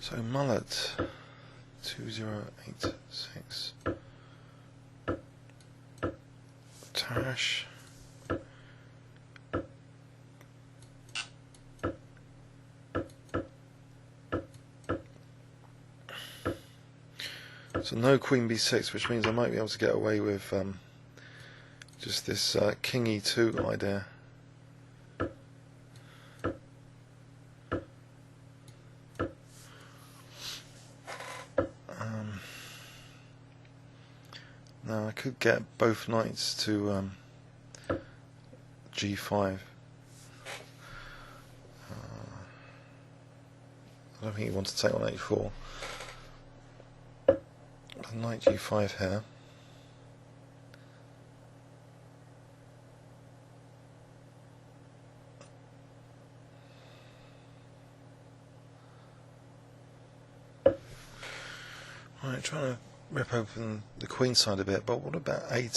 So mulot 2086 Tarrasch so no Queen B6, which means I might be able to get away with just this King E2 idea. Now I could get both knights to G5. I don't think he wants to take on A4. Knight G5 here. Right, trying to rip open the queenside a bit, but what about A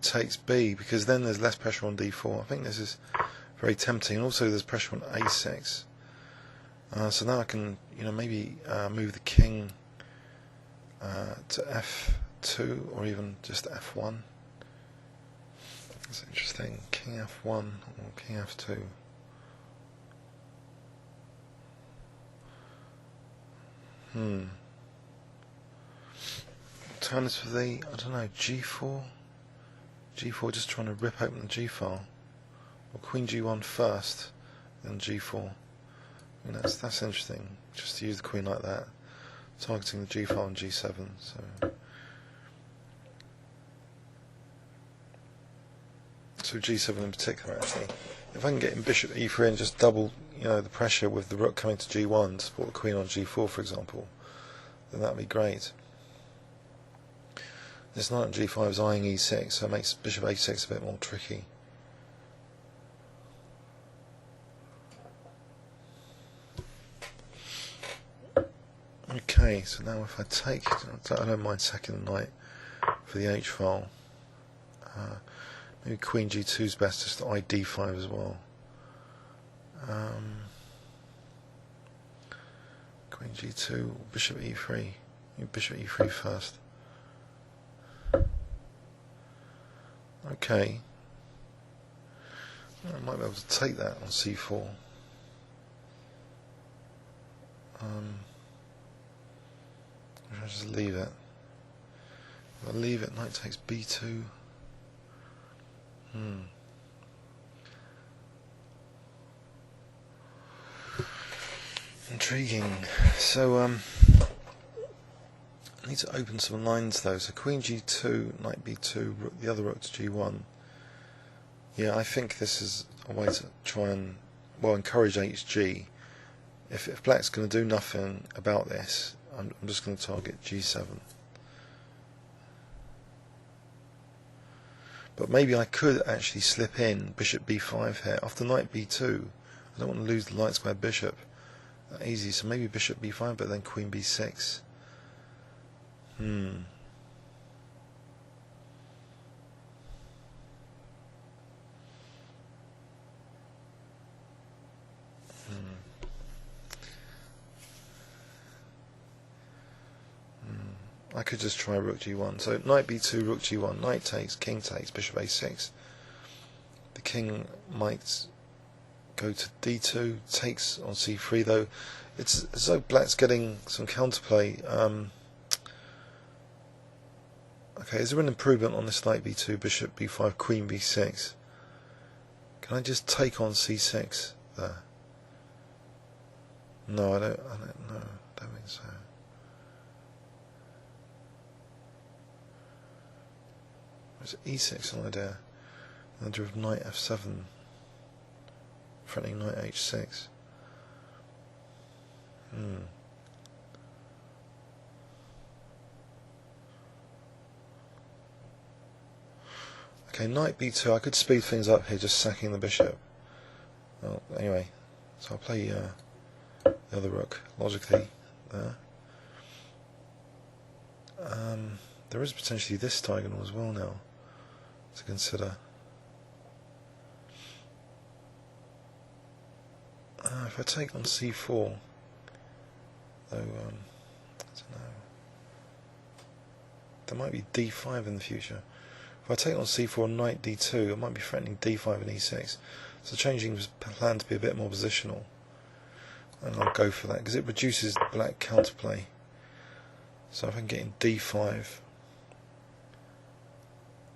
takes B? Because then there's less pressure on D4. I think this is very tempting. And also there's pressure on A6. So now I can, maybe move the king to F2 or even just F1. That's interesting. King F1 or King F2. Alternatively, I don't know, G4? G4, just trying to rip open the G file. Or Queen G1 first, then G4. I mean, that's interesting, just to use the Queen like that. Targeting the G file and G7. So G7 in particular, actually. If I can get in Bishop E3 and just double, the pressure with the Rook coming to G1 to support the Queen on G4, for example, then that'd be great. This knight on G5 is eyeing E6, so it makes Bishop A6 a bit more tricky. Okay, so now if I take, I don't mind sacking the knight for the H file. Maybe Queen G2 is best, just to eye D5 as well. Queen G2, Bishop E3. Bishop E3 first. Okay. I might be able to take that on C4. I'll just leave it. If I leave it, knight takes B2. Intriguing. So I need to open some lines though. So Queen G2, Knight B2, rook, the other rook to G1. Yeah, I think this is a way to try and encourage HG. If Black's going to do nothing about this, I'm just going to target G7. But maybe I could actually slip in Bishop B5 here after Knight B2. I don't want to lose the light square bishop that easy, so maybe Bishop B5, but then Queen B6. I could just try Rook G1. So Knight B2, Rook G1, Knight takes, King takes, Bishop A6. The King might go to D2, takes on C3 though. It's as though Black's getting some counterplay. Okay, is there an improvement on this Knight B2, Bishop B5, Queen B6? Can I just take on C6 there? No, I don't think so. There's E6 an idea. And I have Knight F7, threatening Knight H6. Okay, Knight B2. I could speed things up here, just sacking the bishop. Well, anyway, so I'll play the other rook logically there. There is potentially this diagonal as well now to consider. If I take on C4, Though, I don't know. There might be d5 in the future. If I take on c4 and knight d2, I might be threatening d5 and e6. So changing the plan to be a bit more positional. And I'll go for that, because it reduces black counterplay. So if I can get in d5,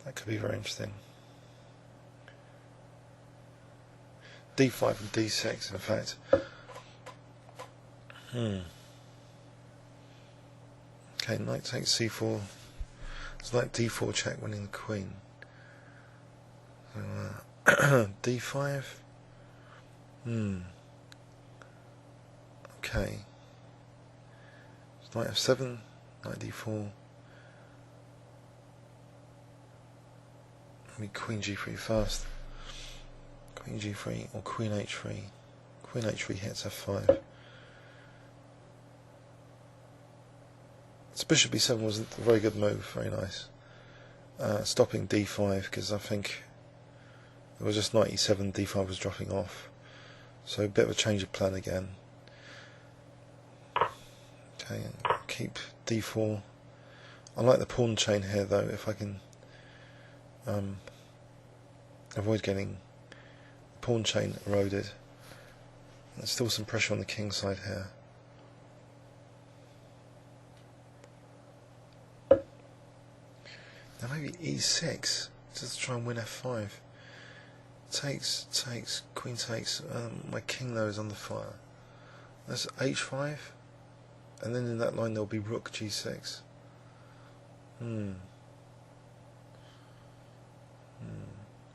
that could be very interesting. d5 and d6, in fact. Okay, knight takes c4. It's like d4 check, winning the queen. So, d5. Okay. So knight f7, knight d4. Maybe queen g3 first. Queen g3 or queen h3. Queen h3 hits f5. So bishop b7 was a very good move, very nice. Stopping d5, because I think it was just knight e7, d5 was dropping off. So a bit of a change of plan again. Okay, keep d4. I like the pawn chain here though, if I can avoid getting the pawn chain eroded. There's still some pressure on the king side here. Now maybe e6, just to try and win f5. Takes, queen takes, my king though is under fire. That's h5, and then in that line there'll be rook g6.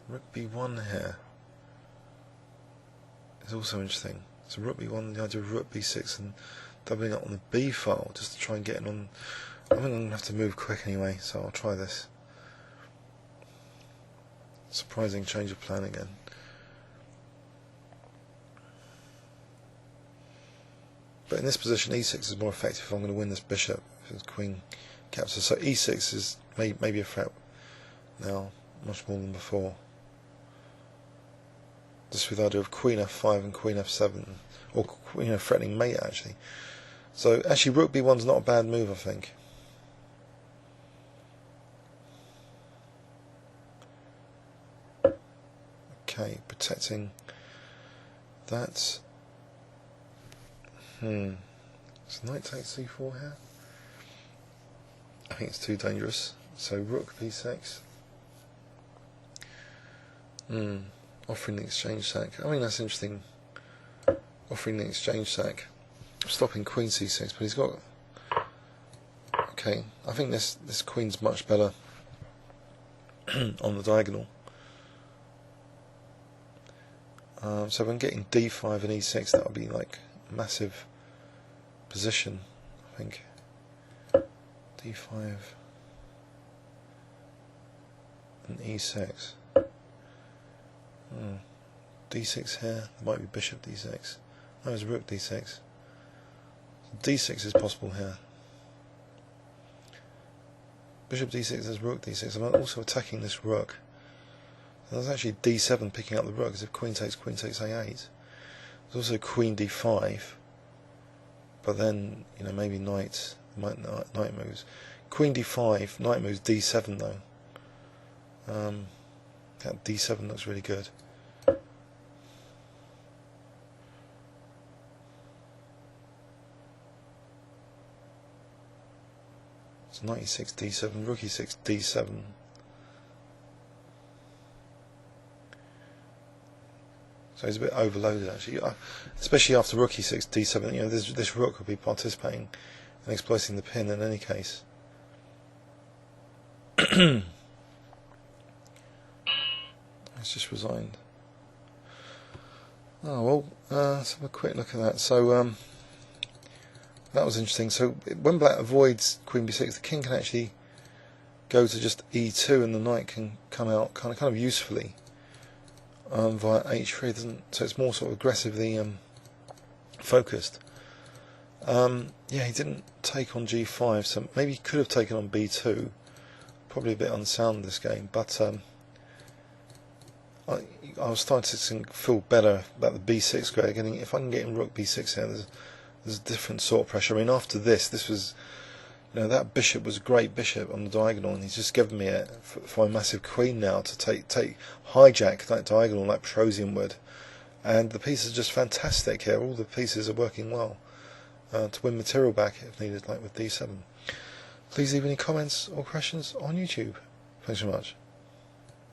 Rook b1 here is also interesting. So rook b1, the idea of rook b6 and doubling up on the b file just to try and get in on. I think I'm going to have to move quick anyway, so I'll try this. Surprising change of plan again. But in this position, e6 is more effective if I'm going to win this bishop. If it's queen captures, so e6 is maybe a threat now, much more than before. Just with the idea of queen f5 and queen f7, or threatening mate actually. So actually, rook b1 is not a bad move, I think. Okay, protecting that. So knight takes c4 here. I think it's too dangerous. So rook b6. Offering the exchange sack. I mean, that's interesting. Offering the exchange sack. Stopping queen c6, but he's got. Okay, I think this queen's much better on the diagonal. So if I'm getting d5 and e6, that would be like a massive position, I think. d5 and e6. d6 here, there might be bishop d6. No, it's rook d6. d6 is possible here. Bishop d6 is rook d6. I'm also attacking this rook. There's actually d7 picking up the rook, as if queen takes a8. There's also queen d5, but then maybe knight moves. Queen d5, knight moves d7 though. That d7 looks really good. So knight e6 d7, rook e6 d7. So he's a bit overloaded actually, especially after rook e6 d7. This rook will be participating and exploiting the pin in any case. It's just resigned. Oh well, let's have a quick look at that. So that was interesting. So when black avoids queen b6, the king can actually go to just e2, and the knight can come out kind of usefully. Via h3, so it's more sort of aggressively focused. Yeah, he didn't take on g5, so maybe he could have taken on b2. Probably a bit unsound this game, but I was starting to feel better about the b6 grade. If I can get in rook b6 here, there's there's a different sort of pressure. I mean, after this was, that bishop was a great bishop on the diagonal, and he's just given me it for my massive queen now to hijack that diagonal like Petrosian would. And the pieces are just fantastic here. All the pieces are working well to win material back if needed, like with D7. Please leave any comments or questions on YouTube. Thanks very much.